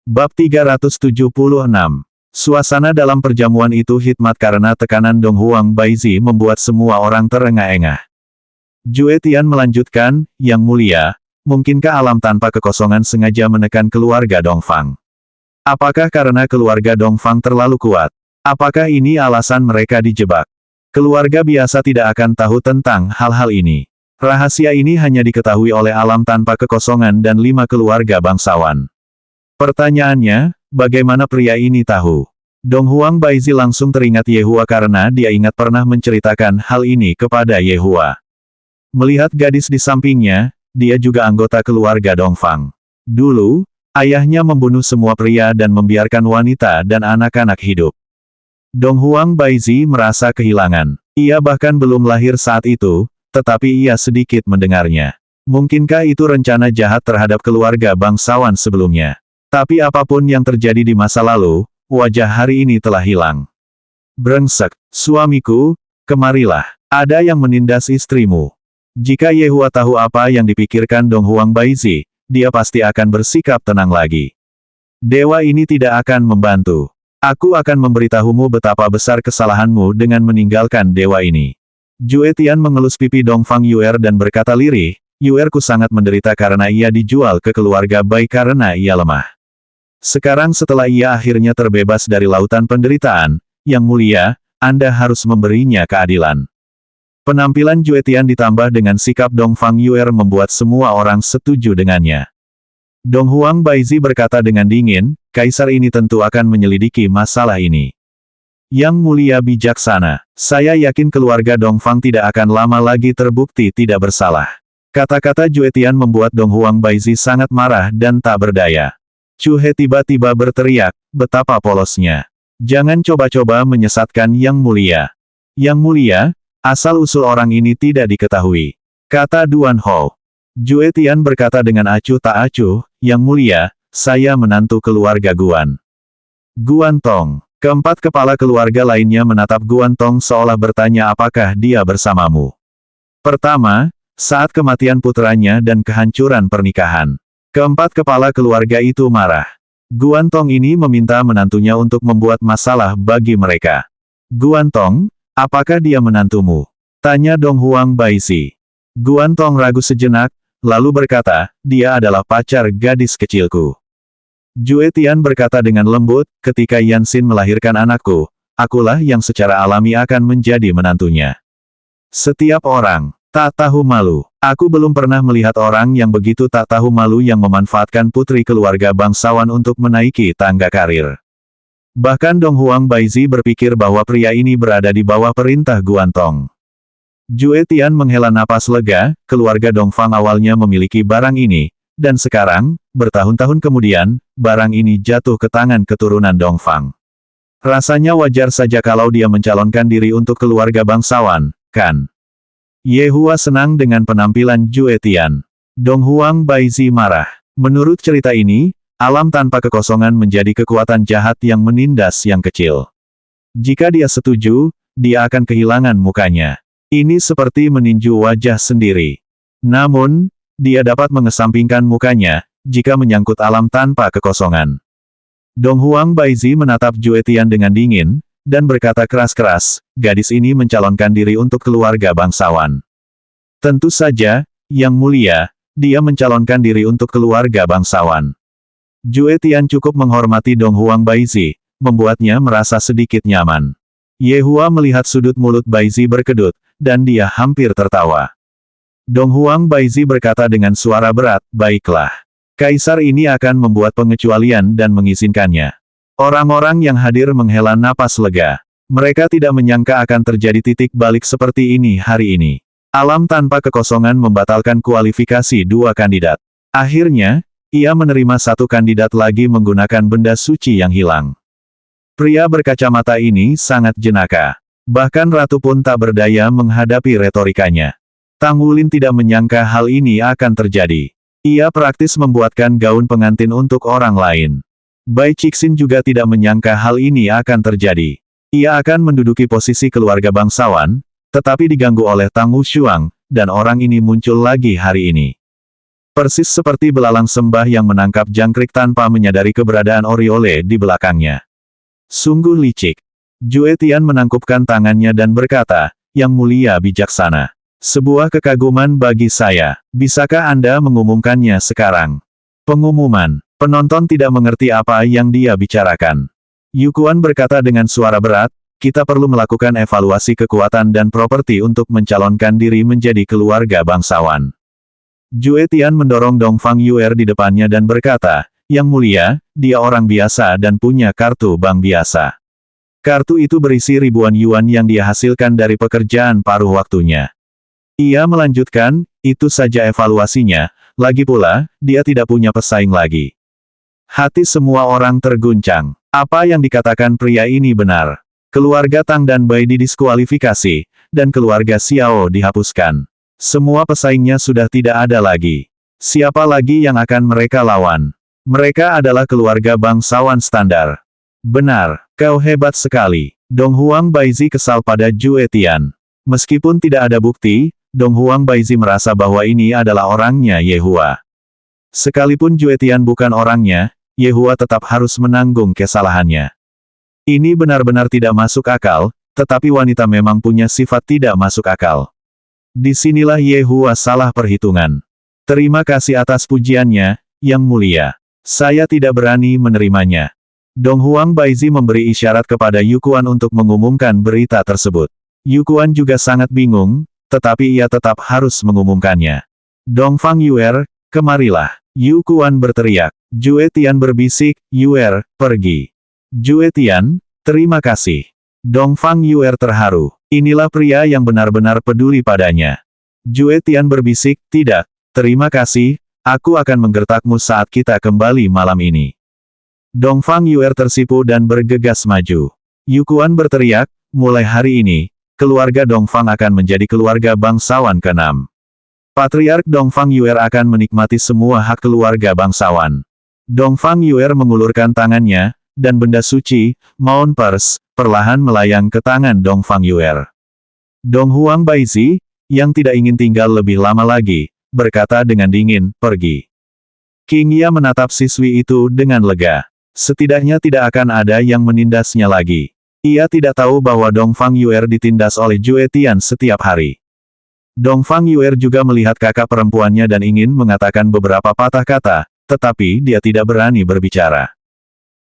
Bab 376. Suasana dalam perjamuan itu hikmat karena tekanan Dong Huang Baizi membuat semua orang terengah-engah. Jue Tian melanjutkan, Yang Mulia, mungkinkah alam tanpa kekosongan sengaja menekan keluarga Dongfang? Apakah karena keluarga Dongfang terlalu kuat? Apakah ini alasan mereka dijebak? Keluarga biasa tidak akan tahu tentang hal-hal ini. Rahasia ini hanya diketahui oleh alam tanpa kekosongan dan 5 keluarga bangsawan. Pertanyaannya, bagaimana pria ini tahu? Dong Huang Baizi langsung teringat Yehua karena dia ingat pernah menceritakan hal ini kepada Yehua. Melihat gadis di sampingnya, dia juga anggota keluarga Dongfang. Dulu, ayahnya membunuh semua pria dan membiarkan wanita dan anak-anak hidup. Dong Huang Baizi merasa kehilangan. Ia bahkan belum lahir saat itu, tetapi ia sedikit mendengarnya. Mungkinkah itu rencana jahat terhadap keluarga bangsawan sebelumnya? Tapi apapun yang terjadi di masa lalu, wajah hari ini telah hilang. Brengsek, suamiku, kemarilah. Ada yang menindas istrimu. Jika Yehua tahu apa yang dipikirkan Dong Huang Baizi, dia pasti akan bersikap tenang lagi. Dewa ini tidak akan membantu. Aku akan memberitahumu betapa besar kesalahanmu dengan meninggalkan dewa ini. Jue Tian mengelus pipi Dongfang Yuer dan berkata lirih, Yuerku sangat menderita karena ia dijual ke keluarga Bai karena ia lemah. Sekarang setelah ia akhirnya terbebas dari lautan penderitaan, Yang Mulia, Anda harus memberinya keadilan. Penampilan Jue Tian ditambah dengan sikap Dongfang Yuer membuat semua orang setuju dengannya. Dong Huang Baizi berkata dengan dingin, Kaisar ini tentu akan menyelidiki masalah ini. Yang Mulia bijaksana, saya yakin keluarga Dongfang tidak akan lama lagi terbukti tidak bersalah. Kata-kata Jue Tian membuat Dong Huang Baizi sangat marah dan tak berdaya. Chu He tiba-tiba berteriak, betapa polosnya. Jangan coba-coba menyesatkan Yang Mulia. Yang Mulia, asal-usul orang ini tidak diketahui. Kata Duan Hou. Jue Tian berkata dengan acuh tak acuh, Yang Mulia, saya menantu keluarga Guan. Guan Tong. Keempat kepala keluarga lainnya menatap Guan Tong seolah bertanya apakah dia bersamamu. Pertama, saat kematian putranya dan kehancuran pernikahan. Keempat kepala keluarga itu marah. Guan Tong ini meminta menantunya untuk membuat masalah bagi mereka. Guan Tong, apakah dia menantumu? Tanya Dong Huang Baizi. Guan Tong ragu sejenak, lalu berkata, dia adalah pacar gadis kecilku. Jue Tian berkata dengan lembut, ketika Yanxin melahirkan anakku, akulah yang secara alami akan menjadi menantunya. Setiap orang tak tahu malu. Aku belum pernah melihat orang yang begitu tak tahu malu yang memanfaatkan putri keluarga bangsawan untuk menaiki tangga karir. Bahkan Dong Huang Baizi berpikir bahwa pria ini berada di bawah perintah Guan Tong. Jue Tian menghela napas lega, keluarga Dongfang awalnya memiliki barang ini, dan sekarang, bertahun-tahun kemudian, barang ini jatuh ke tangan keturunan Dongfang. Rasanya wajar saja kalau dia mencalonkan diri untuk keluarga bangsawan, kan? Yehua senang dengan penampilan Jue Tian. Dong Huang Baizi marah. Menurut cerita ini, alam tanpa kekosongan menjadi kekuatan jahat yang menindas yang kecil. Jika dia setuju, dia akan kehilangan mukanya. Ini seperti meninju wajah sendiri. Namun, dia dapat mengesampingkan mukanya, jika menyangkut alam tanpa kekosongan. Dong Huang Baizi menatap Jue Tian dengan dingin, dan berkata keras-keras, gadis ini mencalonkan diri untuk keluarga bangsawan. Tentu saja, Yang Mulia, dia mencalonkan diri untuk keluarga bangsawan. Jue Tian cukup menghormati Dong Huang Baizi, membuatnya merasa sedikit nyaman. Yehua melihat sudut mulut Baizi berkedut, dan dia hampir tertawa. Dong Huang Baizi berkata dengan suara berat, baiklah. Kaisar ini akan membuat pengecualian dan mengizinkannya. Orang-orang yang hadir menghela napas lega. Mereka tidak menyangka akan terjadi titik balik seperti ini hari ini. Alam tanpa kekosongan membatalkan kualifikasi 2 kandidat. Akhirnya, ia menerima 1 kandidat lagi menggunakan benda suci yang hilang. Pria berkacamata ini sangat jenaka. Bahkan Ratu pun tak berdaya menghadapi retorikanya. Tang Wulin tidak menyangka hal ini akan terjadi. Ia praktis membuatkan gaun pengantin untuk orang lain. Bai Cixin juga tidak menyangka hal ini akan terjadi. Ia akan menduduki posisi keluarga bangsawan, tetapi diganggu oleh Tang Wushuang, dan orang ini muncul lagi hari ini. Persis seperti belalang sembah yang menangkap jangkrik tanpa menyadari keberadaan Oriole di belakangnya. Sungguh licik. Jue Tian menangkupkan tangannya dan berkata, "Yang mulia bijaksana. Sebuah kekaguman bagi saya. Bisakah Anda mengumumkannya sekarang?" Pengumuman. Penonton tidak mengerti apa yang dia bicarakan. Yukuan berkata dengan suara berat, "Kita perlu melakukan evaluasi kekuatan dan properti untuk mencalonkan diri menjadi keluarga bangsawan." Jue Tian mendorong Dongfang Yuer di depannya dan berkata, "Yang mulia, dia orang biasa dan punya kartu bank biasa. Kartu itu berisi ribuan yuan yang dia hasilkan dari pekerjaan paruh waktunya." Ia melanjutkan, "Itu saja evaluasinya, lagi pula, dia tidak punya pesaing lagi." Hati semua orang terguncang. Apa yang dikatakan pria ini benar. Keluarga Tang dan Bai didiskualifikasi, dan keluarga Xiao dihapuskan. Semua pesaingnya sudah tidak ada lagi. Siapa lagi yang akan mereka lawan? Mereka adalah keluarga bangsawan standar. Benar, kau hebat sekali. Dong Huang Baizi kesal pada Jue Tian. Meskipun tidak ada bukti, Dong Huang Baizi merasa bahwa ini adalah orangnya Ye Hua. Sekalipun Jue Tian bukan orangnya, Ye Hua tetap harus menanggung kesalahannya. Ini benar-benar tidak masuk akal, tetapi wanita memang punya sifat tidak masuk akal. Disinilah Ye Hua salah perhitungan. Terima kasih atas pujiannya, Yang Mulia. Saya tidak berani menerimanya. Dong Huang Baizi memberi isyarat kepada Yukuan untuk mengumumkan berita tersebut. Yukuan juga sangat bingung, tetapi ia tetap harus mengumumkannya. Dongfang Yuer, kemarilah. Yukuan berteriak. Jue Tian berbisik, "Yuer, pergi." Jue Tian, terima kasih. Dongfang Yuer terharu. Inilah pria yang benar-benar peduli padanya. Jue Tian berbisik, "Tidak, terima kasih, aku akan menggertakmu saat kita kembali malam ini." Dongfang Yuer tersipu dan bergegas maju. Yukuan berteriak, "Mulai hari ini, keluarga Dongfang akan menjadi keluarga bangsawan ke-6. Patriark Dongfang Yuer akan menikmati semua hak keluarga bangsawan." Dongfang Yuer mengulurkan tangannya, dan benda suci, Maun Pers, perlahan melayang ke tangan Dongfang Yuer. Dong Huang Baizi, yang tidak ingin tinggal lebih lama lagi, berkata dengan dingin, "Pergi." King Ya menatap siswi itu dengan lega. Setidaknya tidak akan ada yang menindasnya lagi. Ia tidak tahu bahwa Dongfang Yuer ditindas oleh Jue Tian setiap hari. Dongfang Yuer juga melihat kakak perempuannya dan ingin mengatakan beberapa patah kata, tetapi dia tidak berani berbicara.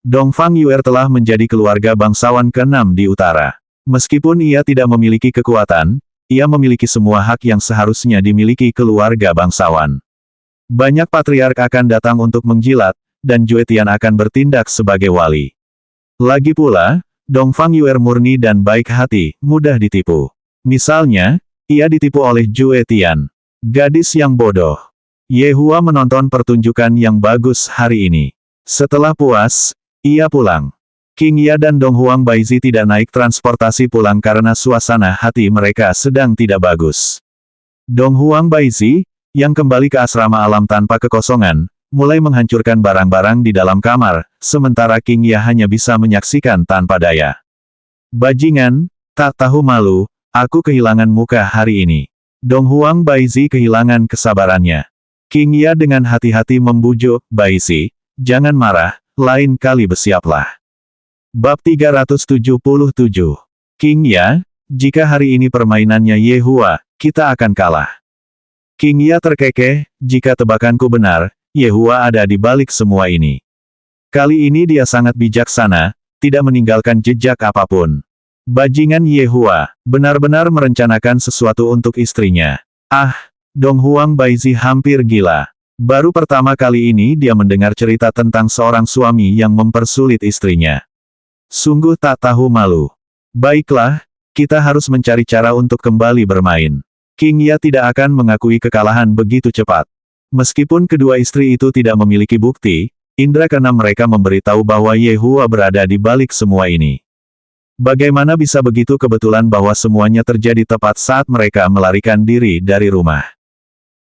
Dongfang Yuer telah menjadi keluarga bangsawan ke-6 di utara. Meskipun ia tidak memiliki kekuatan, ia memiliki semua hak yang seharusnya dimiliki keluarga bangsawan. Banyak patriark akan datang untuk menjilat, dan Jue Tian akan bertindak sebagai wali. Lagi pula, Dongfang Yuer murni dan baik hati, mudah ditipu. Misalnya, ia ditipu oleh Jue Tian. Gadis yang bodoh. Ye Hua menonton pertunjukan yang bagus hari ini. Setelah puas, ia pulang. King Ya dan Dong Huang Baizi tidak naik transportasi pulang karena suasana hati mereka sedang tidak bagus. Dong Huang Baizi, yang kembali ke asrama alam tanpa kekosongan, mulai menghancurkan barang-barang di dalam kamar, sementara King Ya hanya bisa menyaksikan tanpa daya. "Bajingan, tak tahu malu, aku kehilangan muka hari ini." Dong Huang Baizi kehilangan kesabarannya. King Ya dengan hati-hati membujuk, "Baizi, jangan marah, lain kali bersiaplah." Bab 377. King Ya, jika hari ini permainannya Ye Hua, kita akan kalah. King Ya terkekeh, jika tebakanku benar, Ye Hua ada di balik semua ini. Kali ini dia sangat bijaksana, tidak meninggalkan jejak apapun. Bajingan Ye Hua, benar-benar merencanakan sesuatu untuk istrinya. Ah, Dong Huang Baizi hampir gila. Baru pertama kali ini dia mendengar cerita tentang seorang suami yang mempersulit istrinya. Sungguh tak tahu malu. Baiklah, kita harus mencari cara untuk kembali bermain. King Ya tidak akan mengakui kekalahan begitu cepat. Meskipun kedua istri itu tidak memiliki bukti, indera keenam mereka memberitahu bahwa Ye Hua berada di balik semua ini. Bagaimana bisa begitu kebetulan bahwa semuanya terjadi tepat saat mereka melarikan diri dari rumah?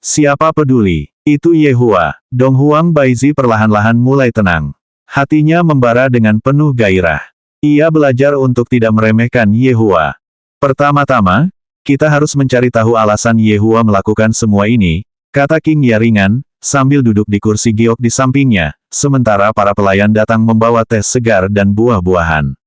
Siapa peduli? Itu Ye Hua. Dong Huang Baizi perlahan-lahan mulai tenang. Hatinya membara dengan penuh gairah. Ia belajar untuk tidak meremehkan Ye Hua. Pertama-tama, kita harus mencari tahu alasan Ye Hua melakukan semua ini, kata King Ya ringan, sambil duduk di kursi giok di sampingnya, sementara para pelayan datang membawa teh segar dan buah-buahan.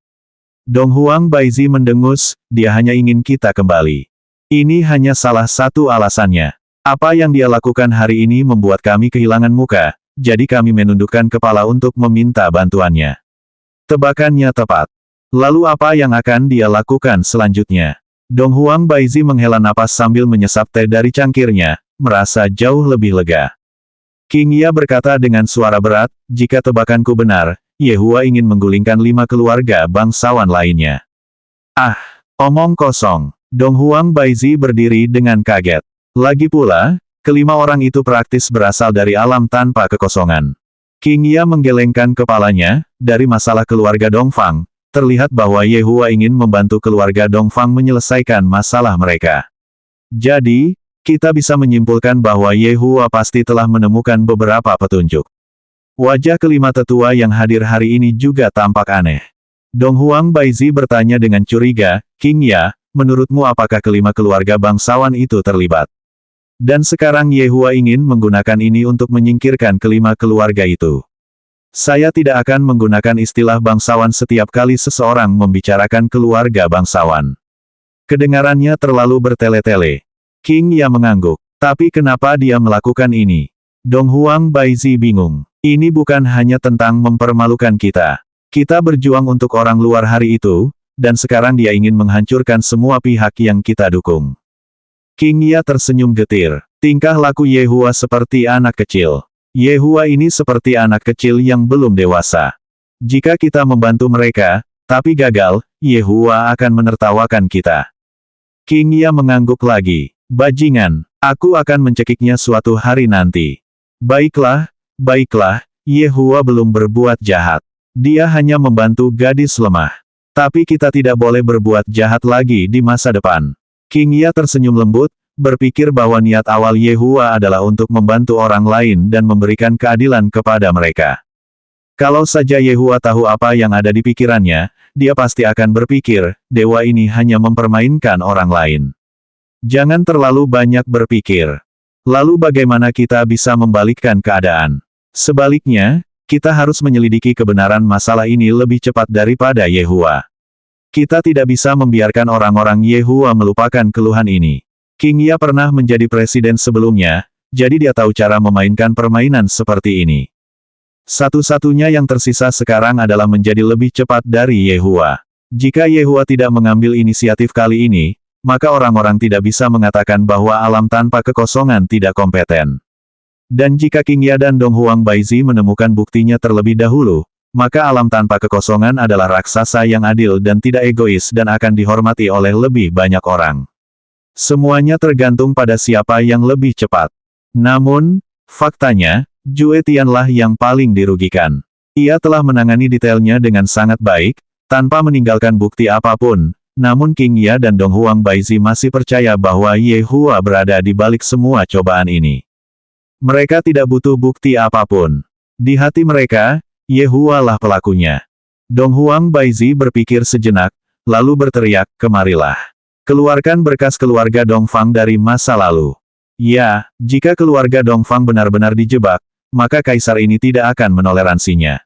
Dong Huang Baizi mendengus, dia hanya ingin kita kembali. Ini hanya salah satu alasannya. Apa yang dia lakukan hari ini membuat kami kehilangan muka, jadi kami menundukkan kepala untuk meminta bantuannya. Tebakannya tepat. Lalu apa yang akan dia lakukan selanjutnya? Dong Huang Baizi menghela napas sambil menyesap teh dari cangkirnya, merasa jauh lebih lega. King Ya berkata dengan suara berat, jika tebakanku benar, Ye Hua ingin menggulingkan 5 keluarga bangsawan lainnya. Ah, omong kosong. Dong Huang Baizi berdiri dengan kaget. Lagi pula, kelima orang itu praktis berasal dari alam tanpa kekosongan. King Ya menggelengkan kepalanya, dari masalah keluarga Dongfang, terlihat bahwa Ye Hua ingin membantu keluarga Dongfang menyelesaikan masalah mereka. Jadi, kita bisa menyimpulkan bahwa Ye Hua pasti telah menemukan beberapa petunjuk. Wajah kelima tetua yang hadir hari ini juga tampak aneh. Dong Huang Baizi bertanya dengan curiga, King Ya, menurutmu apakah kelima keluarga bangsawan itu terlibat? Dan sekarang Ye Hua ingin menggunakan ini untuk menyingkirkan kelima keluarga itu. Saya tidak akan menggunakan istilah bangsawan setiap kali seseorang membicarakan keluarga bangsawan. Kedengarannya terlalu bertele-tele. King Ya mengangguk. Tapi kenapa dia melakukan ini? Dong Huang Baizi bingung. Ini bukan hanya tentang mempermalukan kita. Kita berjuang untuk orang luar hari itu, dan sekarang dia ingin menghancurkan semua pihak yang kita dukung. King Ya tersenyum getir. Tingkah laku Ye Hua seperti anak kecil. Ye Hua ini seperti anak kecil yang belum dewasa. Jika kita membantu mereka, tapi gagal, Ye Hua akan menertawakan kita. King Ya mengangguk lagi. Bajingan, aku akan mencekiknya suatu hari nanti. Baiklah, baiklah, Ye Hua belum berbuat jahat. Dia hanya membantu gadis lemah. Tapi kita tidak boleh berbuat jahat lagi di masa depan. King Ya tersenyum lembut, berpikir bahwa niat awal Ye Hua adalah untuk membantu orang lain dan memberikan keadilan kepada mereka. Kalau saja Ye Hua tahu apa yang ada di pikirannya, dia pasti akan berpikir, dewa ini hanya mempermainkan orang lain. Jangan terlalu banyak berpikir. Lalu bagaimana kita bisa membalikkan keadaan? Sebaliknya, kita harus menyelidiki kebenaran masalah ini lebih cepat daripada Ye Hua. Kita tidak bisa membiarkan orang-orang Ye Hua melupakan keluhan ini. King Ya pernah menjadi presiden sebelumnya, jadi dia tahu cara memainkan permainan seperti ini. Satu-satunya yang tersisa sekarang adalah menjadi lebih cepat dari Ye Hua. Jika Ye Hua tidak mengambil inisiatif kali ini, maka orang-orang tidak bisa mengatakan bahwa alam tanpa kekosongan tidak kompeten. Dan jika King Ya dan Dong Huang Baizi menemukan buktinya terlebih dahulu, maka alam tanpa kekosongan adalah raksasa yang adil dan tidak egois dan akan dihormati oleh lebih banyak orang. Semuanya tergantung pada siapa yang lebih cepat. Namun, faktanya, Jue Tianlah yang paling dirugikan. Ia telah menangani detailnya dengan sangat baik, tanpa meninggalkan bukti apapun. Namun King Ya dan Dong Huang Baizi masih percaya bahwa Ye Hua berada di balik semua cobaan ini. Mereka tidak butuh bukti apapun. Di hati mereka, Ye Hua lah pelakunya. Dong Huang Baizi berpikir sejenak, lalu berteriak, kemarilah. Keluarkan berkas keluarga Dongfang dari masa lalu. Ya, jika keluarga Dongfang benar-benar dijebak, maka kaisar ini tidak akan menoleransinya.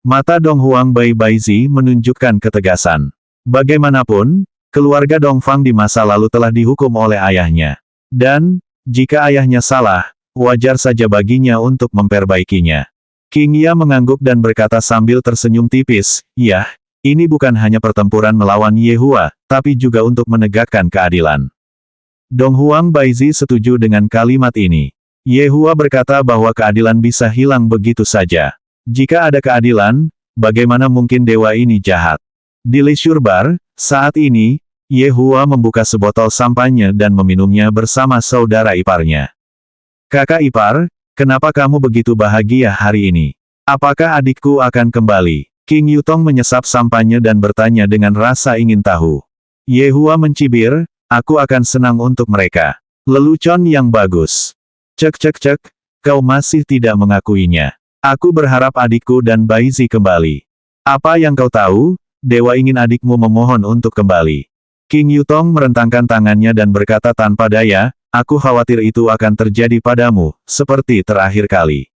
Mata Dong Huang Baizi menunjukkan ketegasan. Bagaimanapun, keluarga Dongfang di masa lalu telah dihukum oleh ayahnya. Dan, jika ayahnya salah, wajar saja baginya untuk memperbaikinya. King Ya mengangguk dan berkata sambil tersenyum tipis, "Yah, ini bukan hanya pertempuran melawan Ye Hua, tapi juga untuk menegakkan keadilan." Dong Huang Baizi setuju dengan kalimat ini. Ye Hua berkata bahwa keadilan bisa hilang begitu saja. Jika ada keadilan, bagaimana mungkin dewa ini jahat? Di leisure bar, saat ini, Ye Hua membuka sebotol sampanye dan meminumnya bersama saudara iparnya. Kakak ipar, kenapa kamu begitu bahagia hari ini? Apakah adikku akan kembali? King Yutong menyesap sampanye dan bertanya dengan rasa ingin tahu. Ye Hua mencibir, aku akan senang untuk mereka. Lelucon yang bagus. Cek, kau masih tidak mengakuinya. Aku berharap adikku dan Baizi kembali. Apa yang kau tahu? Dewa ingin adikmu memohon untuk kembali. King Yutong merentangkan tangannya dan berkata tanpa daya, aku khawatir itu akan terjadi padamu, seperti terakhir kali.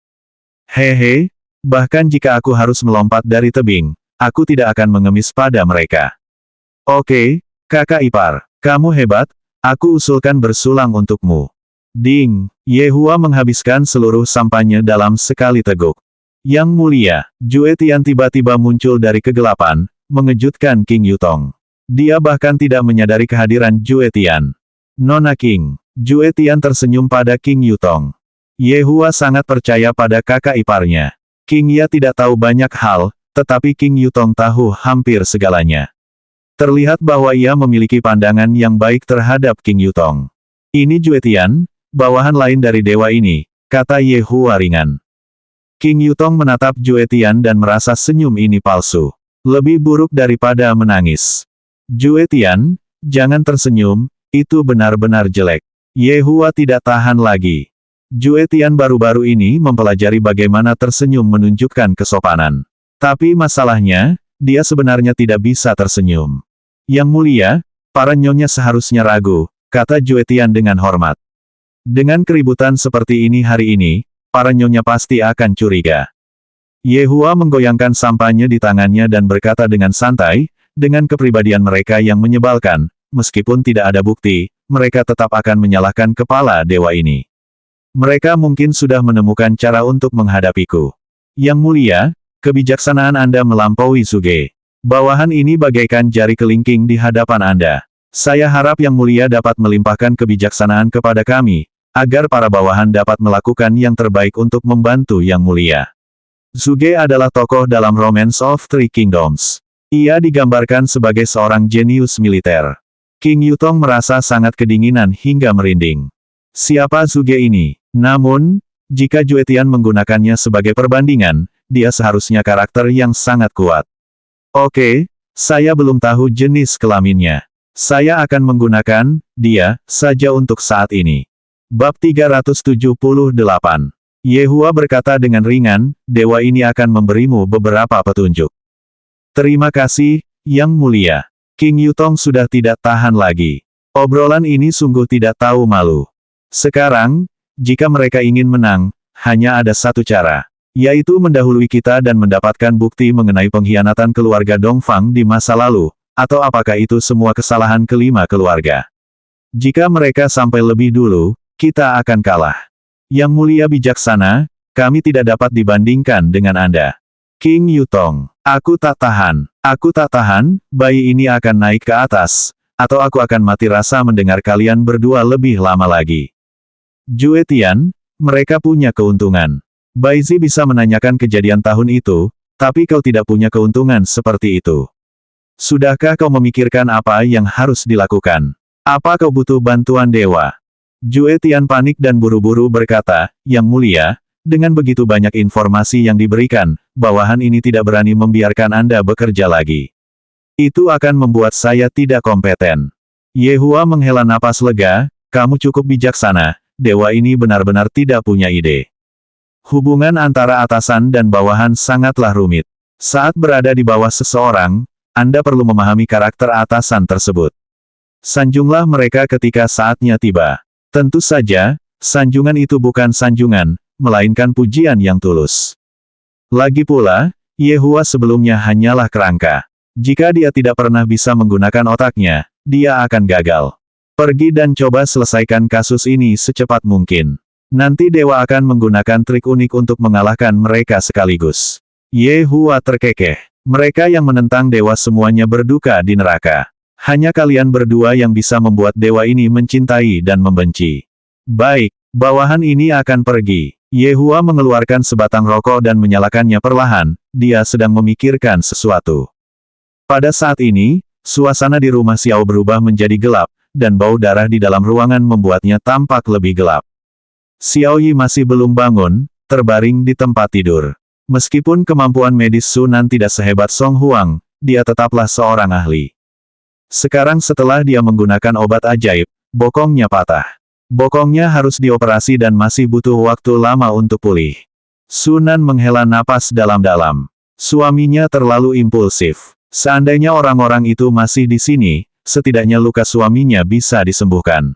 Hehe, bahkan jika aku harus melompat dari tebing, aku tidak akan mengemis pada mereka. Oke, kakak ipar, kamu hebat, aku usulkan bersulang untukmu. Ding, Yehua menghabiskan seluruh sampannya dalam sekali teguk. Yang mulia, Jue Tian tiba-tiba muncul dari kegelapan, mengejutkan King Yutong. Dia bahkan tidak menyadari kehadiran Jue Tian. Nona King, Jue Tian tersenyum pada King Yutong. Yehua sangat percaya pada kakak iparnya. King Ya tidak tahu banyak hal, tetapi King Yutong tahu hampir segalanya. Terlihat bahwa ia memiliki pandangan yang baik terhadap King Yutong. Ini Jue Tian, bawahan lain dari dewa ini, kata Yehua ringan. King Yutong menatap Jue Tian dan merasa senyum ini palsu. Lebih buruk daripada menangis. Jue Tian, jangan tersenyum, itu benar-benar jelek. Yehua tidak tahan lagi. Jue Tian baru-baru ini mempelajari bagaimana tersenyum menunjukkan kesopanan. Tapi masalahnya, dia sebenarnya tidak bisa tersenyum. Yang mulia, para nyonya seharusnya ragu, kata Jue Tian dengan hormat. Dengan keributan seperti ini hari ini, para nyonya pasti akan curiga. Yehua menggoyangkan sampahnya di tangannya dan berkata dengan santai, dengan kepribadian mereka yang menyebalkan, meskipun tidak ada bukti, mereka tetap akan menyalahkan kepala dewa ini. Mereka mungkin sudah menemukan cara untuk menghadapiku. Yang mulia, kebijaksanaan Anda melampaui Suge. Bawahan ini bagaikan jari kelingking di hadapan Anda. Saya harap Yang Mulia dapat melimpahkan kebijaksanaan kepada kami, agar para bawahan dapat melakukan yang terbaik untuk membantu Yang Mulia. Suge adalah tokoh dalam Romance of Three Kingdoms. Ia digambarkan sebagai seorang jenius militer. King Yutong merasa sangat kedinginan hingga merinding. Siapa Suge ini? Namun, jika Jue Tian menggunakannya sebagai perbandingan, dia seharusnya karakter yang sangat kuat. Oke, saya belum tahu jenis kelaminnya. Saya akan menggunakan dia saja untuk saat ini. Bab 378. Yehua berkata dengan ringan, dewa ini akan memberimu beberapa petunjuk. Terima kasih, Yang Mulia. King Yutong sudah tidak tahan lagi. Obrolan ini sungguh tidak tahu malu. Sekarang, jika mereka ingin menang, hanya ada satu cara. Yaitu mendahului kita dan mendapatkan bukti mengenai pengkhianatan keluarga Dongfang di masa lalu, atau apakah itu semua kesalahan kelima keluarga. Jika mereka sampai lebih dulu, kita akan kalah. Yang Mulia bijaksana, kami tidak dapat dibandingkan dengan Anda. King Yutong, aku tak tahan, bayi ini akan naik ke atas, atau aku akan mati rasa mendengar kalian berdua lebih lama lagi. Jue Tian, mereka punya keuntungan. Baizi bisa menanyakan kejadian tahun itu, tapi kau tidak punya keuntungan seperti itu. Sudahkah kau memikirkan apa yang harus dilakukan? Apa kau butuh bantuan dewa? Jue Tian panik dan buru-buru berkata, Yang Mulia, dengan begitu banyak informasi yang diberikan, bawahan ini tidak berani membiarkan Anda bekerja lagi. Itu akan membuat saya tidak kompeten. Yehua menghela napas lega, kamu cukup bijaksana, dewa ini benar-benar tidak punya ide. Hubungan antara atasan dan bawahan sangatlah rumit. Saat berada di bawah seseorang, Anda perlu memahami karakter atasan tersebut. Sanjunglah mereka ketika saatnya tiba. Tentu saja, sanjungan itu bukan sanjungan, melainkan pujian yang tulus. Lagi pula, Yehua sebelumnya hanyalah kerangka. Jika dia tidak pernah bisa menggunakan otaknya, dia akan gagal. Pergi dan coba selesaikan kasus ini secepat mungkin. Nanti dewa akan menggunakan trik unik untuk mengalahkan mereka sekaligus. Yehua terkekeh. Mereka yang menentang dewa semuanya berduka di neraka. Hanya kalian berdua yang bisa membuat dewa ini mencintai dan membenci. Baik, bawahan ini akan pergi. Yehua mengeluarkan sebatang rokok dan menyalakannya perlahan, dia sedang memikirkan sesuatu. Pada saat ini, suasana di rumah Xiao berubah menjadi gelap, dan bau darah di dalam ruangan membuatnya tampak lebih gelap. Xiao Yi masih belum bangun, terbaring di tempat tidur. Meskipun kemampuan medis Sunan tidak sehebat Song Huang, dia tetaplah seorang ahli. Sekarang setelah dia menggunakan obat ajaib, bokongnya patah. Bokongnya harus dioperasi dan masih butuh waktu lama untuk pulih. Sunan menghela napas dalam-dalam. Suaminya terlalu impulsif. Seandainya orang-orang itu masih di sini, setidaknya luka suaminya bisa disembuhkan.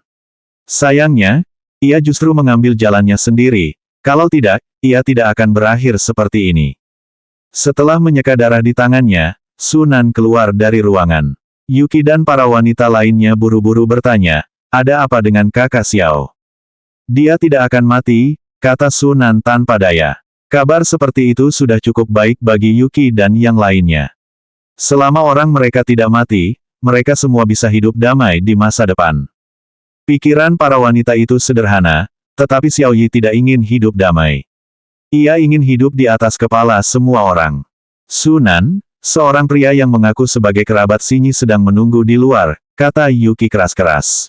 Sayangnya, ia justru mengambil jalannya sendiri, kalau tidak, ia tidak akan berakhir seperti ini. Setelah menyeka darah di tangannya, Sunan keluar dari ruangan. Yuki dan para wanita lainnya buru-buru bertanya, ada apa dengan kakak Xiao? Dia tidak akan mati, kata Sunan tanpa daya. Kabar seperti itu sudah cukup baik bagi Yuki dan yang lainnya. Selama orang mereka tidak mati, mereka semua bisa hidup damai di masa depan. Pikiran para wanita itu sederhana, tetapi Xiao Yi tidak ingin hidup damai. Ia ingin hidup di atas kepala semua orang. Sunan, seorang pria yang mengaku sebagai kerabat Xinyi sedang menunggu di luar, kata Yuki keras-keras.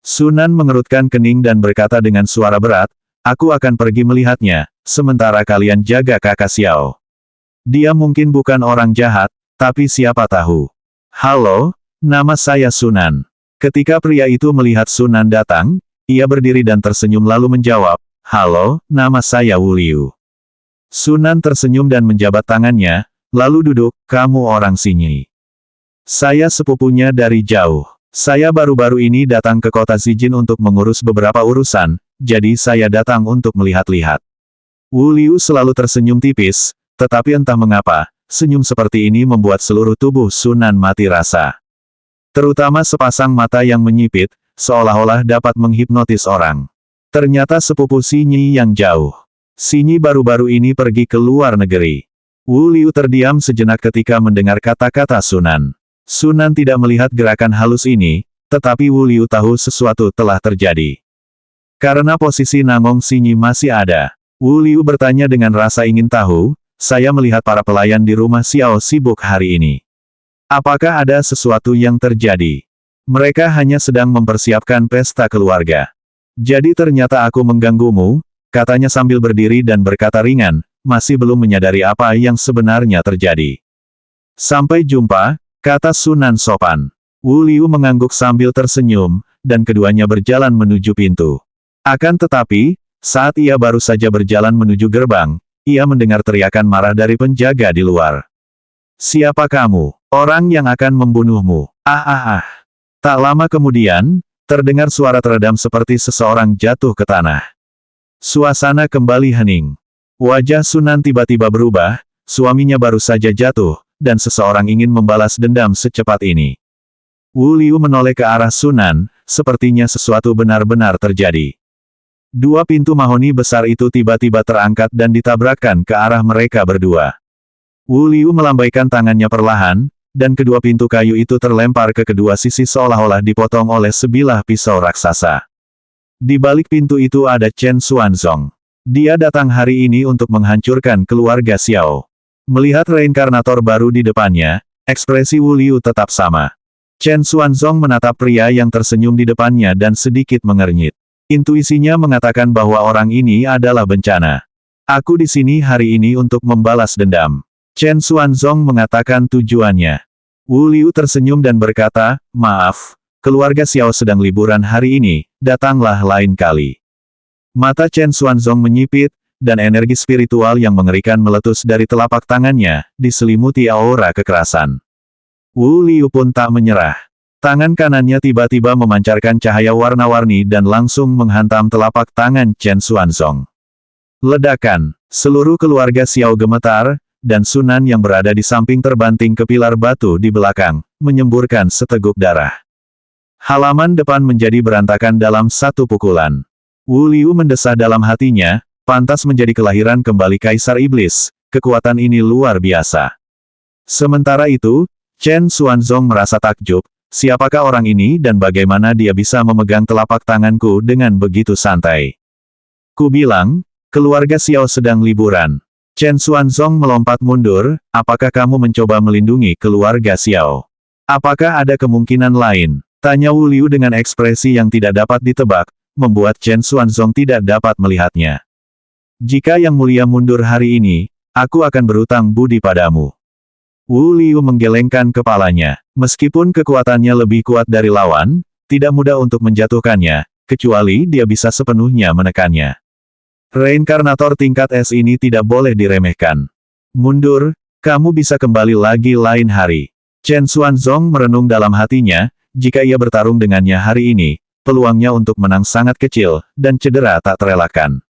Sunan mengerutkan kening dan berkata dengan suara berat, aku akan pergi melihatnya, sementara kalian jaga kakak Xiao. Dia mungkin bukan orang jahat, tapi siapa tahu. Halo, nama saya Sunan. Ketika pria itu melihat Sunan datang, ia berdiri dan tersenyum lalu menjawab, halo, nama saya Wu Liu. Sunan tersenyum dan menjabat tangannya, lalu duduk, kamu orang Xinyi. Saya sepupunya dari jauh. Saya baru-baru ini datang ke kota Zijin untuk mengurus beberapa urusan, jadi saya datang untuk melihat-lihat. Wu Liu selalu tersenyum tipis, tetapi entah mengapa, senyum seperti ini membuat seluruh tubuh Sunan mati rasa. Terutama sepasang mata yang menyipit, seolah-olah dapat menghipnotis orang. Ternyata sepupu Xinyi yang jauh. Xinyi baru-baru ini pergi ke luar negeri. Wu Liu terdiam sejenak ketika mendengar kata-kata Sunan. Sunan tidak melihat gerakan halus ini, tetapi Wu Liu tahu sesuatu telah terjadi. Karena posisi Nangong Xinyi masih ada, Wu Liu bertanya dengan rasa ingin tahu, saya melihat para pelayan di rumah Xiao sibuk hari ini. Apakah ada sesuatu yang terjadi? Mereka hanya sedang mempersiapkan pesta keluarga. Jadi ternyata aku mengganggumu, katanya sambil berdiri dan berkata ringan, masih belum menyadari apa yang sebenarnya terjadi. Sampai jumpa, kata Sunan sopan. Wu Liu mengangguk sambil tersenyum, dan keduanya berjalan menuju pintu. Akan tetapi, saat ia baru saja berjalan menuju gerbang, ia mendengar teriakan marah dari penjaga di luar. Siapa kamu? Orang yang akan membunuhmu. Tak lama kemudian, terdengar suara teredam seperti seseorang jatuh ke tanah. Suasana kembali hening. Wajah Sunan tiba-tiba berubah, suaminya baru saja jatuh, dan seseorang ingin membalas dendam secepat ini. Wu Liu menoleh ke arah Sunan, sepertinya sesuatu benar-benar terjadi. Dua pintu mahoni besar itu tiba-tiba terangkat dan ditabrakkan ke arah mereka berdua. Wu Liu melambaikan tangannya perlahan, dan kedua pintu kayu itu terlempar ke kedua sisi seolah-olah dipotong oleh sebilah pisau raksasa. Di balik pintu itu ada Chen Xuanzong. Dia datang hari ini untuk menghancurkan keluarga Xiao. Melihat reinkarnator baru di depannya, ekspresi Wu Liu tetap sama. Chen Xuanzong menatap pria yang tersenyum di depannya dan sedikit mengernyit. Intuisinya mengatakan bahwa orang ini adalah bencana. Aku di sini hari ini untuk membalas dendam. Chen Xuanzong mengatakan tujuannya. Wu Liu tersenyum dan berkata, maaf, keluarga Xiao sedang liburan hari ini, datanglah lain kali. Mata Chen Xuanzong menyipit, dan energi spiritual yang mengerikan meletus dari telapak tangannya, diselimuti aura kekerasan. Wu Liu pun tak menyerah. Tangan kanannya tiba-tiba memancarkan cahaya warna-warni dan langsung menghantam telapak tangan Chen Xuanzong. Ledakan, seluruh keluarga Xiao gemetar, dan Sunan yang berada di samping terbanting ke pilar batu di belakang, menyemburkan seteguk darah. Halaman depan menjadi berantakan dalam satu pukulan. Wu Liu mendesah dalam hatinya, pantas menjadi kelahiran kembali Kaisar Iblis, kekuatan ini luar biasa. Sementara itu, Chen Xuanzong merasa takjub, siapakah orang ini dan bagaimana dia bisa memegang telapak tanganku dengan begitu santai. Ku bilang, keluarga Xiao sedang liburan. Chen Xuanzong melompat mundur, apakah kamu mencoba melindungi keluarga Xiao? Apakah ada kemungkinan lain? Tanya Wu Liu dengan ekspresi yang tidak dapat ditebak, membuat Chen Xuanzong tidak dapat melihatnya. Jika Yang Mulia mundur hari ini, aku akan berutang budi padamu. Wu Liu menggelengkan kepalanya. Meskipun kekuatannya lebih kuat dari lawan, tidak mudah untuk menjatuhkannya, kecuali dia bisa sepenuhnya menekannya. Reinkarnator tingkat S ini tidak boleh diremehkan. Mundur, kamu bisa kembali lagi lain hari. Chen Xuanzong merenung dalam hatinya, jika ia bertarung dengannya hari ini, peluangnya untuk menang sangat kecil, dan cedera tak terelakkan.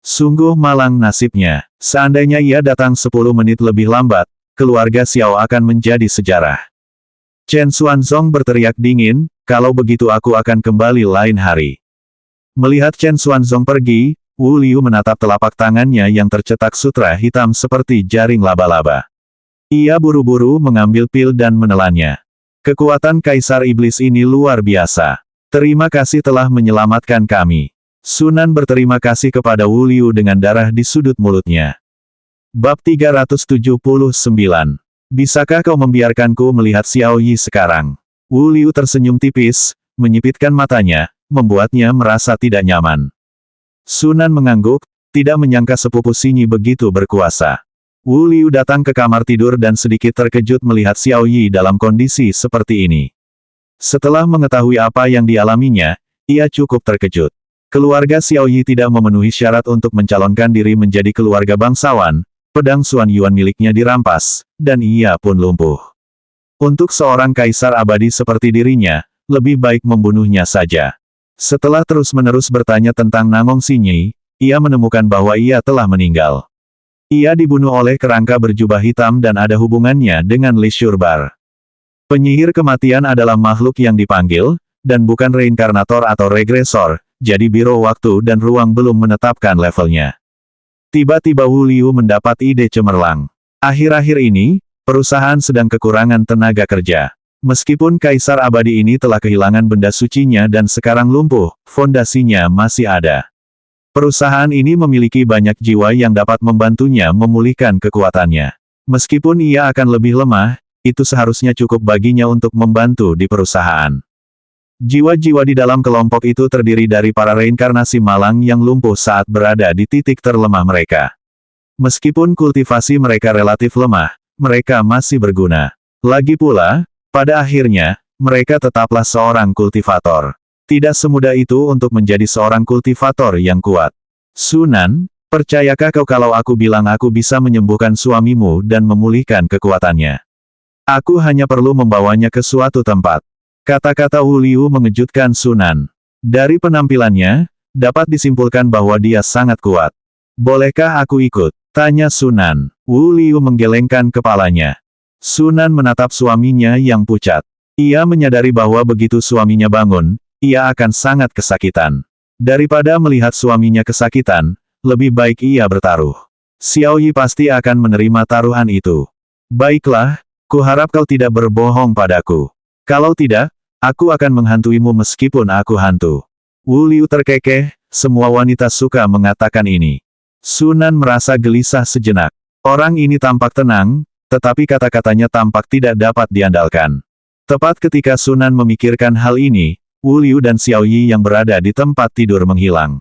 Sungguh malang nasibnya. Seandainya ia datang 10 menit lebih lambat, keluarga Xiao akan menjadi sejarah. Chen Xuanzong berteriak dingin, kalau begitu aku akan kembali lain hari. Melihat Chen Xuanzong pergi, Wu Liu menatap telapak tangannya yang tercetak sutra hitam seperti jaring laba-laba. Ia buru-buru mengambil pil dan menelannya. Kekuatan Kaisar Iblis ini luar biasa. Terima kasih telah menyelamatkan kami. Sunan berterima kasih kepada Wu Liu dengan darah di sudut mulutnya. Bab 379. Bisakah kau membiarkanku melihat Xiao Yi sekarang? Wu Liu tersenyum tipis, menyipitkan matanya, membuatnya merasa tidak nyaman. Sunan mengangguk, tidak menyangka sepupu Xinyi begitu berkuasa. Wu Liu datang ke kamar tidur dan sedikit terkejut melihat Xiao Yi dalam kondisi seperti ini. Setelah mengetahui apa yang dialaminya, ia cukup terkejut. Keluarga Xiao Yi tidak memenuhi syarat untuk mencalonkan diri menjadi keluarga bangsawan, pedang Xuan Yuan miliknya dirampas, dan ia pun lumpuh. Untuk seorang kaisar abadi seperti dirinya, lebih baik membunuhnya saja. Setelah terus-menerus bertanya tentang Nangong Xinyi, ia menemukan bahwa ia telah meninggal. Ia dibunuh oleh kerangka berjubah hitam dan ada hubungannya dengan Li Shurbar. Penyihir kematian adalah makhluk yang dipanggil, dan bukan reinkarnator atau regresor, jadi Biro Waktu dan Ruang belum menetapkan levelnya. Tiba-tiba Wu Liu mendapat ide cemerlang. Akhir-akhir ini, perusahaan sedang kekurangan tenaga kerja. Meskipun Kaisar Abadi ini telah kehilangan benda sucinya dan sekarang lumpuh, fondasinya masih ada. Perusahaan ini memiliki banyak jiwa yang dapat membantunya memulihkan kekuatannya. Meskipun ia akan lebih lemah, itu seharusnya cukup baginya untuk membantu di perusahaan. Jiwa-jiwa di dalam kelompok itu terdiri dari para reinkarnasi malang yang lumpuh saat berada di titik terlemah mereka. Meskipun kultivasi mereka relatif lemah, mereka masih berguna. Lagi pula, pada akhirnya, mereka tetaplah seorang kultivator. Tidak semudah itu untuk menjadi seorang kultivator yang kuat. Sunan, percayakah kau kalau aku bilang aku bisa menyembuhkan suamimu dan memulihkan kekuatannya? Aku hanya perlu membawanya ke suatu tempat. Kata-kata Wu Liu mengejutkan Sunan. Dari penampilannya, dapat disimpulkan bahwa dia sangat kuat. Bolehkah aku ikut? Tanya Sunan. Wu Liu menggelengkan kepalanya. Sunan menatap suaminya yang pucat. Ia menyadari bahwa begitu suaminya bangun, ia akan sangat kesakitan. Daripada melihat suaminya kesakitan, lebih baik ia bertaruh. Xiao Yi pasti akan menerima taruhan itu. Baiklah, kuharap kau tidak berbohong padaku. Kalau tidak, aku akan menghantuimu meskipun aku hantu. Wu Liu terkekeh, semua wanita suka mengatakan ini. Sunan merasa gelisah sejenak. Orang ini tampak tenang, tetapi kata-katanya tampak tidak dapat diandalkan. Tepat ketika Sunan memikirkan hal ini, Wu Liu dan Xiao Yi yang berada di tempat tidur menghilang.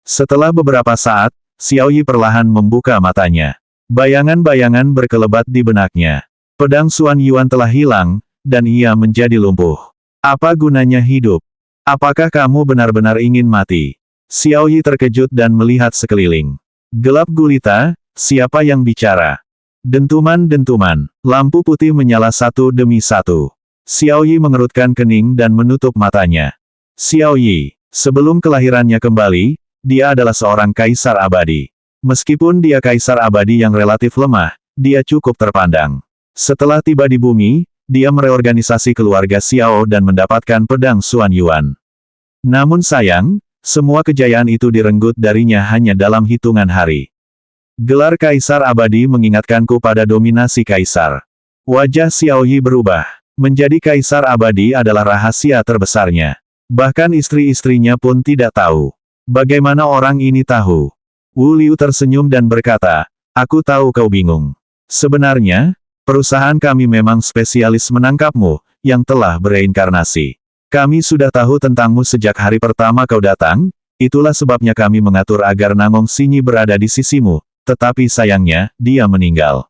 Setelah beberapa saat, Xiao Yi perlahan membuka matanya. Bayangan-bayangan berkelebat di benaknya. Pedang Xuan Yuan telah hilang, dan ia menjadi lumpuh. Apa gunanya hidup? Apakah kamu benar-benar ingin mati? Xiao Yi terkejut dan melihat sekeliling. Gelap gulita, siapa yang bicara? Dentuman-dentuman, lampu putih menyala satu demi satu. Xiao Yi mengerutkan kening dan menutup matanya. Xiao Yi, sebelum kelahirannya kembali, dia adalah seorang kaisar abadi. Meskipun dia kaisar abadi yang relatif lemah, dia cukup terpandang. Setelah tiba di bumi, dia mereorganisasi keluarga Xiao dan mendapatkan pedang Xuan Yuan. Namun sayang, semua kejayaan itu direnggut darinya hanya dalam hitungan hari. Gelar kaisar abadi mengingatkanku pada dominasi kaisar. Wajah Xiao Yi berubah. Menjadi kaisar abadi adalah rahasia terbesarnya. Bahkan istri-istrinya pun tidak tahu. Bagaimana orang ini tahu? Wu Liu tersenyum dan berkata, aku tahu kau bingung. Sebenarnya, perusahaan kami memang spesialis menangkapmu, yang telah bereinkarnasi. Kami sudah tahu tentangmu sejak hari pertama kau datang, itulah sebabnya kami mengatur agar Nangong Xinyi berada di sisimu, tetapi sayangnya, dia meninggal.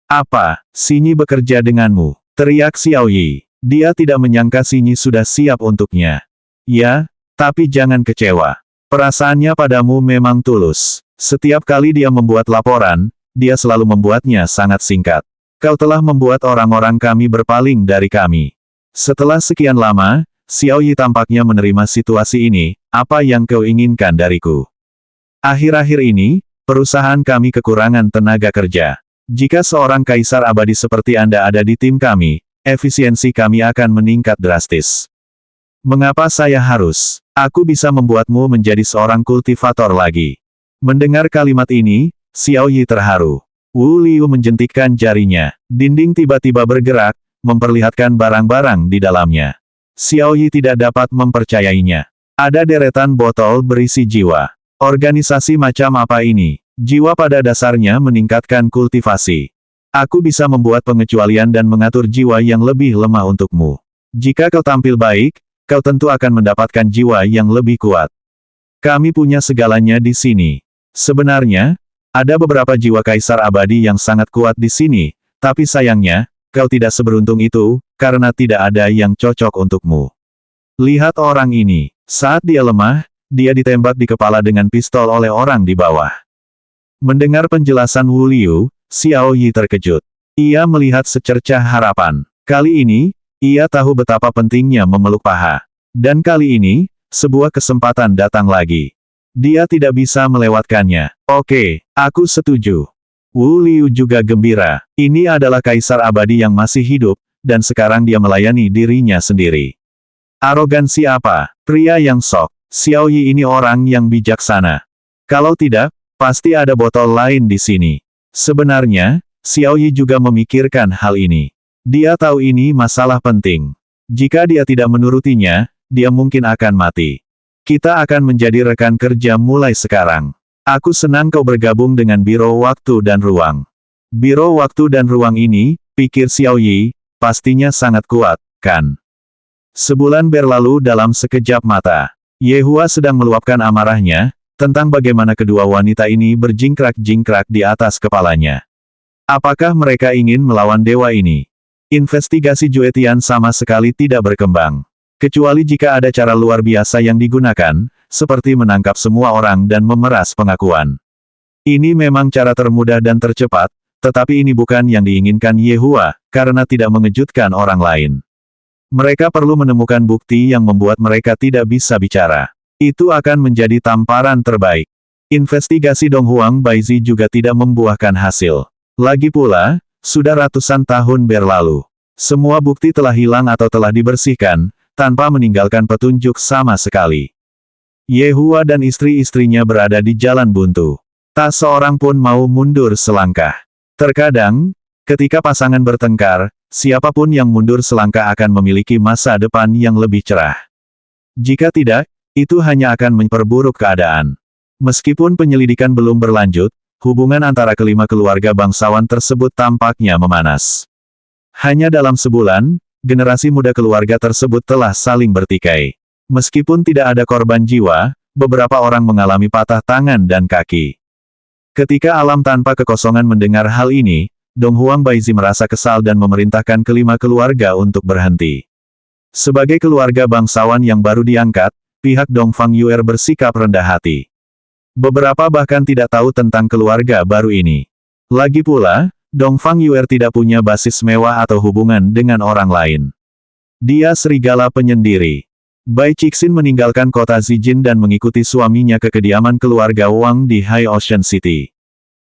Apa, Xinyi bekerja denganmu? Teriak Xiao Yi. Dia tidak menyangka Xinyi sudah siap untuknya. Ya, tapi jangan kecewa. Perasaannya padamu memang tulus. Setiap kali dia membuat laporan, dia selalu membuatnya sangat singkat. Kau telah membuat orang-orang kami berpaling dari kami. Setelah sekian lama, Xiao Yi tampaknya menerima situasi ini, apa yang kau inginkan dariku? Akhir-akhir ini, perusahaan kami kekurangan tenaga kerja. Jika seorang kaisar abadi seperti Anda ada di tim kami, efisiensi kami akan meningkat drastis. Mengapa saya harus? Aku bisa membuatmu menjadi seorang kultivator lagi. Mendengar kalimat ini, Xiao Yi terharu. Wu Liu menjentikkan jarinya. Dinding tiba-tiba bergerak, memperlihatkan barang-barang di dalamnya. Xiao Yi tidak dapat mempercayainya. Ada deretan botol berisi jiwa. Organisasi macam apa ini? Jiwa pada dasarnya meningkatkan kultivasi. Aku bisa membuat pengecualian dan mengatur jiwa yang lebih lemah untukmu. Jika kau tampil baik, kau tentu akan mendapatkan jiwa yang lebih kuat. Kami punya segalanya di sini. Sebenarnya, ada beberapa jiwa kaisar abadi yang sangat kuat di sini, tapi sayangnya, kau tidak seberuntung itu, karena tidak ada yang cocok untukmu. Lihat orang ini. Saat dia lemah, dia ditembak di kepala dengan pistol oleh orang di bawah. Mendengar penjelasan Wu Liu, Xiao Yi terkejut. Ia melihat secercah harapan. Kali ini, ia tahu betapa pentingnya memeluk paha. Dan kali ini, sebuah kesempatan datang lagi. Dia tidak bisa melewatkannya. Oke, aku setuju. Wu Liu juga gembira. Ini adalah kaisar abadi yang masih hidup, dan sekarang dia melayani dirinya sendiri. Arogansi apa? Pria yang sok. Xiao Yi ini orang yang bijaksana. Kalau tidak, pasti ada botol lain di sini. Sebenarnya, Xiao Yi juga memikirkan hal ini. Dia tahu ini masalah penting. Jika dia tidak menurutinya, dia mungkin akan mati. Kita akan menjadi rekan kerja mulai sekarang. Aku senang kau bergabung dengan Biro Waktu dan Ruang. Biro Waktu dan Ruang ini, pikir Xiao Yi, pastinya sangat kuat, kan? Sebulan berlalu dalam sekejap mata. Yehua sedang meluapkan amarahnya, tentang bagaimana kedua wanita ini berjingkrak-jingkrak di atas kepalanya. Apakah mereka ingin melawan dewa ini? Investigasi Juetian sama sekali tidak berkembang. Kecuali jika ada cara luar biasa yang digunakan, seperti menangkap semua orang dan memeras pengakuan. Ini memang cara termudah dan tercepat, tetapi ini bukan yang diinginkan Yehua, karena tidak mengejutkan orang lain. Mereka perlu menemukan bukti yang membuat mereka tidak bisa bicara. Itu akan menjadi tamparan terbaik. Investigasi Dong Huang Baizi juga tidak membuahkan hasil. Lagi pula, sudah ratusan tahun berlalu. Semua bukti telah hilang atau telah dibersihkan, tanpa meninggalkan petunjuk sama sekali. Yehua dan istri-istrinya berada di jalan buntu. Tak seorang pun mau mundur selangkah. Terkadang, ketika pasangan bertengkar, siapapun yang mundur selangkah akan memiliki masa depan yang lebih cerah. Jika tidak, itu hanya akan memperburuk keadaan. Meskipun penyelidikan belum berlanjut, hubungan antara kelima keluarga bangsawan tersebut tampaknya memanas. Hanya dalam sebulan, generasi muda keluarga tersebut telah saling bertikai. Meskipun tidak ada korban jiwa, beberapa orang mengalami patah tangan dan kaki. Ketika alam tanpa kekosongan mendengar hal ini, Dong Huang Baizi merasa kesal dan memerintahkan kelima keluarga untuk berhenti. Sebagai keluarga bangsawan yang baru diangkat, pihak Dong Fang Yuer bersikap rendah hati. Beberapa bahkan tidak tahu tentang keluarga baru ini. Lagi pula, Dong Fang Yuer tidak punya basis mewah atau hubungan dengan orang lain. Dia serigala penyendiri. Bai Cixin meninggalkan kota Zijin dan mengikuti suaminya ke kediaman keluarga Wang di High Ocean City.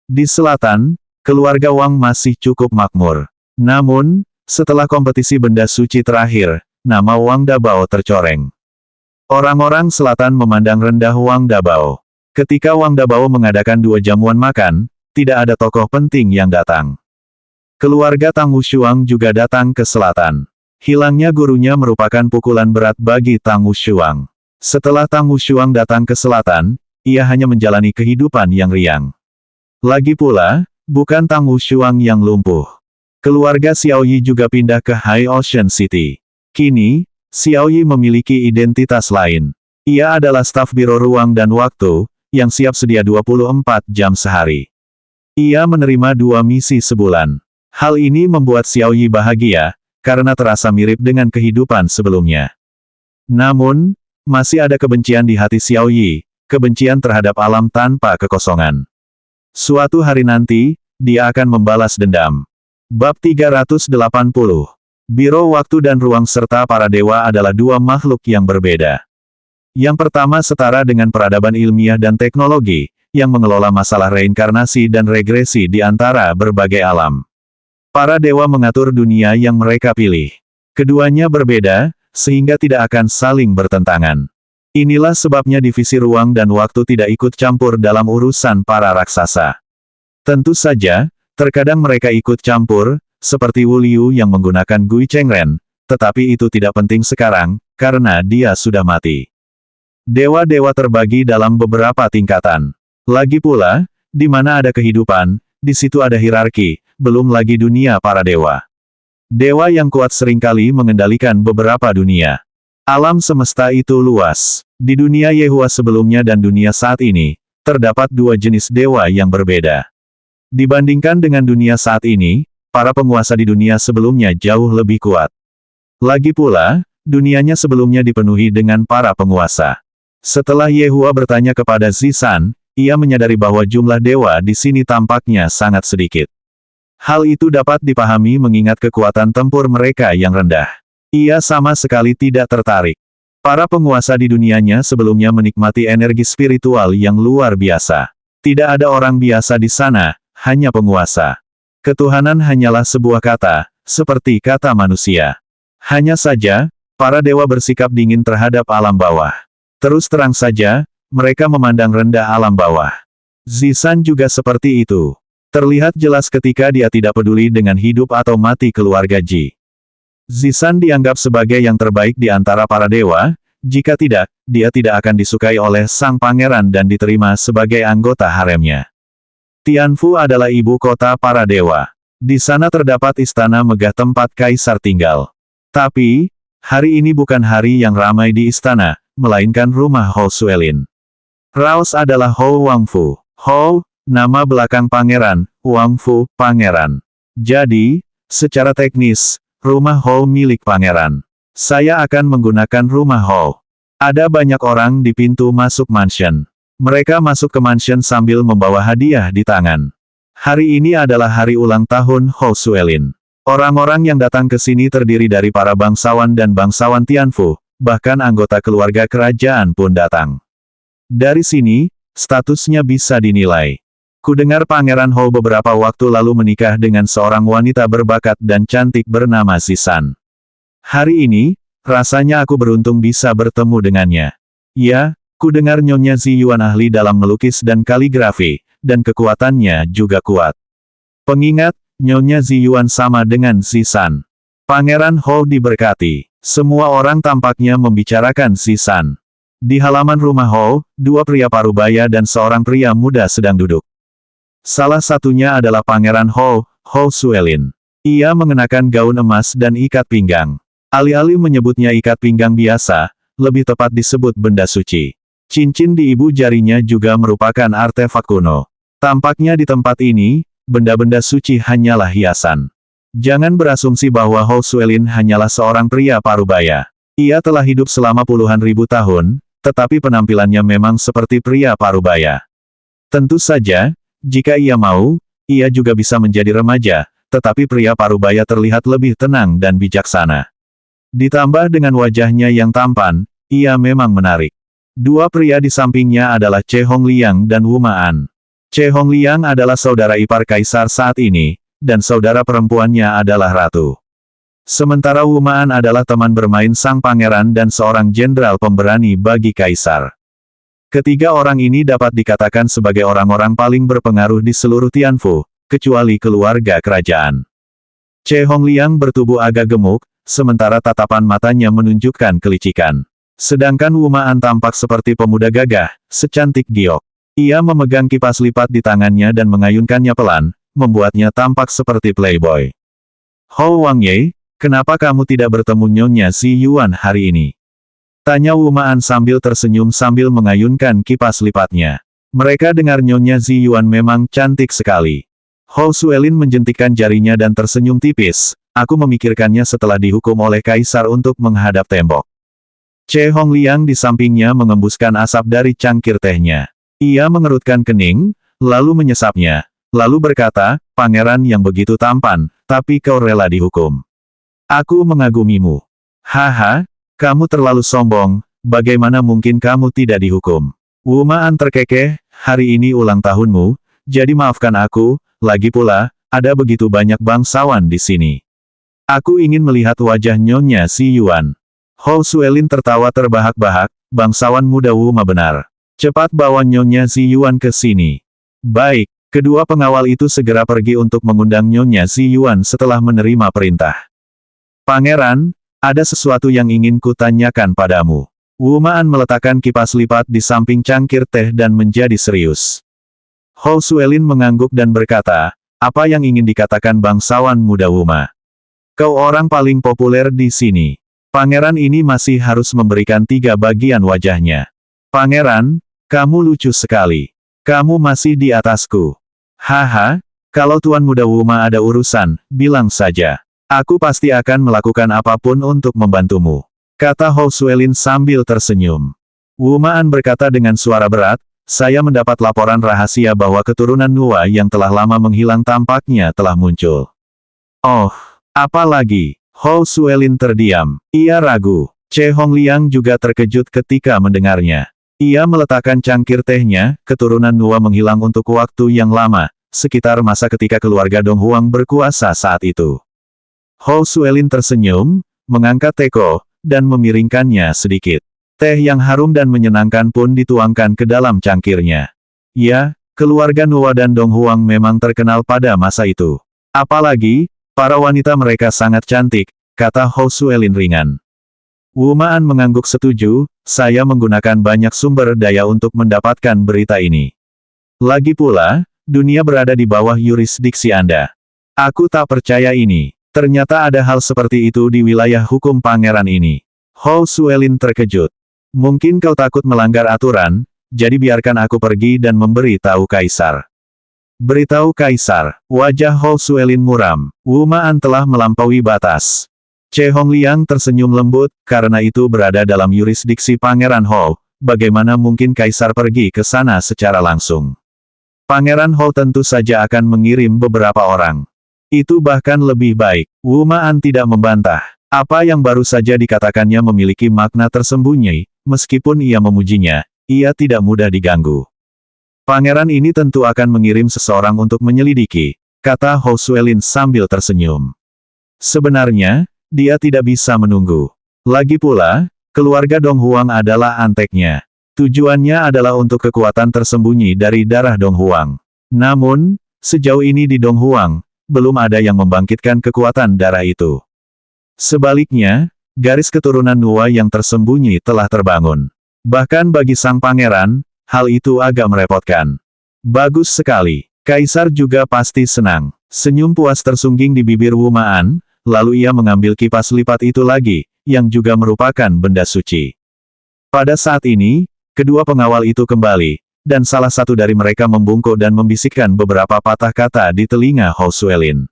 Di selatan, keluarga Wang masih cukup makmur. Namun, setelah kompetisi benda suci terakhir, nama Wang Dabao tercoreng. Orang-orang selatan memandang rendah Wang Dabao. Ketika Wang Dabao mengadakan 2 jamuan makan, tidak ada tokoh penting yang datang. Keluarga Tang Wushuang juga datang ke selatan. Hilangnya gurunya merupakan pukulan berat bagi Tang Wushuang. Setelah Tang Wushuang datang ke selatan, ia hanya menjalani kehidupan yang riang. Lagi pula, bukan Tang Wushuang yang lumpuh. Keluarga Xiao Yi juga pindah ke High Ocean City. Kini, Xiao Yi memiliki identitas lain. Ia adalah staf Biro Ruang dan Waktu, yang siap sedia 24 jam sehari. Ia menerima 2 misi sebulan. Hal ini membuat Xiao Yi bahagia, karena terasa mirip dengan kehidupan sebelumnya. Namun, masih ada kebencian di hati Xiao Yi, kebencian terhadap alam tanpa kekosongan. Suatu hari nanti, dia akan membalas dendam. Bab 380. Biro Waktu dan Ruang serta para dewa adalah dua makhluk yang berbeda. Yang pertama setara dengan peradaban ilmiah dan teknologi, yang mengelola masalah reinkarnasi dan regresi di antara berbagai alam. Para dewa mengatur dunia yang mereka pilih. Keduanya berbeda, sehingga tidak akan saling bertentangan. Inilah sebabnya divisi ruang dan waktu tidak ikut campur dalam urusan para raksasa. Tentu saja, terkadang mereka ikut campur, seperti Wu Liu yang menggunakan Gui Chengren, tetapi itu tidak penting sekarang, karena dia sudah mati. Dewa-dewa terbagi dalam beberapa tingkatan. Lagi pula, di mana ada kehidupan, di situ ada hierarki, belum lagi dunia para dewa. Dewa yang kuat seringkali mengendalikan beberapa dunia. Alam semesta itu luas. Di dunia Yehua sebelumnya dan dunia saat ini, terdapat dua jenis dewa yang berbeda. Dibandingkan dengan dunia saat ini, para penguasa di dunia sebelumnya jauh lebih kuat. Lagi pula, dunianya sebelumnya dipenuhi dengan para penguasa. Setelah Yehua bertanya kepada Zisan, ia menyadari bahwa jumlah dewa di sini tampaknya sangat sedikit. Hal itu dapat dipahami mengingat kekuatan tempur mereka yang rendah. Ia sama sekali tidak tertarik. Para penguasa di dunianya sebelumnya menikmati energi spiritual yang luar biasa. Tidak ada orang biasa di sana, hanya penguasa. Ketuhanan hanyalah sebuah kata, seperti kata manusia. Hanya saja, para dewa bersikap dingin terhadap alam bawah. Terus terang saja, mereka memandang rendah alam bawah. Zisan juga seperti itu. Terlihat jelas ketika dia tidak peduli dengan hidup atau mati keluarga Ji. Zisan dianggap sebagai yang terbaik di antara para dewa, jika tidak, dia tidak akan disukai oleh sang pangeran dan diterima sebagai anggota haremnya. Tianfu adalah ibu kota para dewa. Di sana terdapat istana megah tempat kaisar tinggal. Tapi, hari ini bukan hari yang ramai di istana, melainkan rumah Hou Suelin. Raus adalah Hou Wangfu. Hou, nama belakang pangeran, Wangfu, pangeran. Jadi, secara teknis, rumah Hou milik pangeran. Saya akan menggunakan rumah Hou. Ada banyak orang di pintu masuk mansion. Mereka masuk ke mansion sambil membawa hadiah di tangan. Hari ini adalah hari ulang tahun Hou Suelin. Orang-orang yang datang ke sini terdiri dari para bangsawan dan bangsawan Tianfu, bahkan anggota keluarga kerajaan pun datang. Dari sini, statusnya bisa dinilai. Kudengar Pangeran Hou beberapa waktu lalu menikah dengan seorang wanita berbakat dan cantik bernama Zisan. Hari ini, rasanya aku beruntung bisa bertemu dengannya. Ya, kudengar Nyonya Ziyuan ahli dalam melukis dan kaligrafi, dan kekuatannya juga kuat. Pengingat, Nyonya Ziyuan sama dengan Zisan. Pangeran Hou diberkati. Semua orang tampaknya membicarakan Zisan. Di halaman rumah Hou, dua pria parubaya dan seorang pria muda sedang duduk. Salah satunya adalah Pangeran Hou, Hou Suelin. Ia mengenakan gaun emas dan ikat pinggang. Alih-alih menyebutnya ikat pinggang biasa, lebih tepat disebut benda suci. Cincin di ibu jarinya juga merupakan artefak kuno. Tampaknya di tempat ini, benda-benda suci hanyalah hiasan. Jangan berasumsi bahwa Hou Suelin hanyalah seorang pria parubaya. Ia telah hidup selama puluhan ribu tahun, tetapi penampilannya memang seperti pria parubaya. Tentu saja, jika ia mau, ia juga bisa menjadi remaja, tetapi pria parubaya terlihat lebih tenang dan bijaksana. Ditambah dengan wajahnya yang tampan, ia memang menarik. Dua pria di sampingnya adalah Che Hongliang dan Wu Ma'an. Che Hongliang adalah saudara ipar kaisar saat ini, dan saudara perempuannya adalah ratu. Sementara Wu Ma'an adalah teman bermain sang pangeran dan seorang jenderal pemberani bagi kaisar. Ketiga orang ini dapat dikatakan sebagai orang-orang paling berpengaruh di seluruh Tianfu, kecuali keluarga kerajaan. Che Hongliang bertubuh agak gemuk, sementara tatapan matanya menunjukkan kelicikan. Sedangkan Wu Ma'an tampak seperti pemuda gagah, secantik giok. Ia memegang kipas lipat di tangannya dan mengayunkannya pelan, membuatnya tampak seperti playboy. Hou Wangye, kenapa kamu tidak bertemu Nyonya Ziyuan hari ini? Tanya Wu Ma'an sambil tersenyum sambil mengayunkan kipas lipatnya. Mereka dengar Nyonya Ziyuan memang cantik sekali. Hou Suelin menjentikkan jarinya dan tersenyum tipis. Aku memikirkannya setelah dihukum oleh kaisar untuk menghadap tembok. Che Hongliang di sampingnya mengembuskan asap dari cangkir tehnya. Ia mengerutkan kening, lalu menyesapnya, lalu berkata, pangeran yang begitu tampan, tapi kau rela dihukum. Aku mengagumimu. Haha, kamu terlalu sombong, bagaimana mungkin kamu tidak dihukum? Wu Ma'an terkekeh, hari ini ulang tahunmu, jadi maafkan aku, lagi pula, ada begitu banyak bangsawan di sini. Aku ingin melihat wajah Nyonya Si Yuan. Hou Suelin tertawa terbahak-bahak, bangsawan muda Wu Ma benar. Cepat bawa Nyonya Si Yuan ke sini. Baik, kedua pengawal itu segera pergi untuk mengundang Nyonya Si Yuan setelah menerima perintah. Pangeran, ada sesuatu yang ingin kutanyakan padamu. Wu Ma'an meletakkan kipas lipat di samping cangkir teh dan menjadi serius. Hou Suelin mengangguk dan berkata, apa yang ingin dikatakan bangsawan muda Wu Ma? Kau orang paling populer di sini. Pangeran ini masih harus memberikan 3 bagian wajahnya. Pangeran, kamu lucu sekali. Kamu masih di atasku. Haha, kalau Tuan Muda Wu Ma ada urusan, bilang saja. Aku pasti akan melakukan apapun untuk membantumu. Kata Hou Suelin sambil tersenyum. Wu Ma'an berkata dengan suara berat, saya mendapat laporan rahasia bahwa keturunan Nua yang telah lama menghilang tampaknya telah muncul. Oh, apa lagi? Hou Suelin terdiam. Ia ragu. Che Hongliang juga terkejut ketika mendengarnya. Ia meletakkan cangkir tehnya, keturunan Nua menghilang untuk waktu yang lama, sekitar masa ketika keluarga Dong Huang berkuasa saat itu. Hou Suelin tersenyum, mengangkat teko, dan memiringkannya sedikit. Teh yang harum dan menyenangkan pun dituangkan ke dalam cangkirnya. Ya, keluarga Nua dan Dong Huang memang terkenal pada masa itu. Apalagi, para wanita mereka sangat cantik, kata Hou Suelin ringan. Wu Ma'an mengangguk setuju, saya menggunakan banyak sumber daya untuk mendapatkan berita ini. Lagi pula, dunia berada di bawah yurisdiksi Anda. Aku tak percaya ini. Ternyata ada hal seperti itu di wilayah hukum pangeran ini. Hou Suelin terkejut. Mungkin kau takut melanggar aturan, jadi biarkan aku pergi dan memberi tahu Kaisar. Beritahu Kaisar, wajah Hou Suelin muram. Wu Ma'an telah melampaui batas. Che Hongliang tersenyum lembut, karena itu berada dalam yurisdiksi Pangeran Hou, bagaimana mungkin Kaisar pergi ke sana secara langsung. Pangeran Hou tentu saja akan mengirim beberapa orang. Itu bahkan lebih baik. Wu Ma'an tidak membantah. Apa yang baru saja dikatakannya memiliki makna tersembunyi, meskipun ia memujinya, ia tidak mudah diganggu. Pangeran ini tentu akan mengirim seseorang untuk menyelidiki, kata Hou Suelin sambil tersenyum. Sebenarnya, dia tidak bisa menunggu. Lagi pula, keluarga Dong Huang adalah anteknya. Tujuannya adalah untuk kekuatan tersembunyi dari darah Dong Huang. Namun, sejauh ini di Dong Huang, belum ada yang membangkitkan kekuatan darah itu. Sebaliknya, garis keturunan Nua yang tersembunyi telah terbangun. Bahkan bagi sang pangeran, hal itu agak merepotkan. Bagus sekali. Kaisar juga pasti senang. Senyum puas tersungging di bibir Wu Ma'an, lalu ia mengambil kipas lipat itu lagi, yang juga merupakan benda suci. Pada saat ini, kedua pengawal itu kembali, dan salah satu dari mereka membungkuk dan membisikkan beberapa patah kata di telinga Hou Suelin.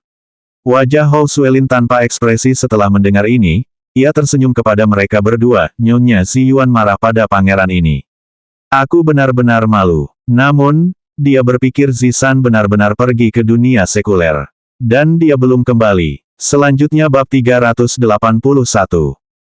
Wajah Hou Suelin tanpa ekspresi setelah mendengar ini, ia tersenyum kepada mereka berdua, Nyonya Si Yuan marah pada pangeran ini. Aku benar-benar malu. Namun, dia berpikir Zisan benar-benar pergi ke dunia sekuler. Dan dia belum kembali. Selanjutnya bab 381.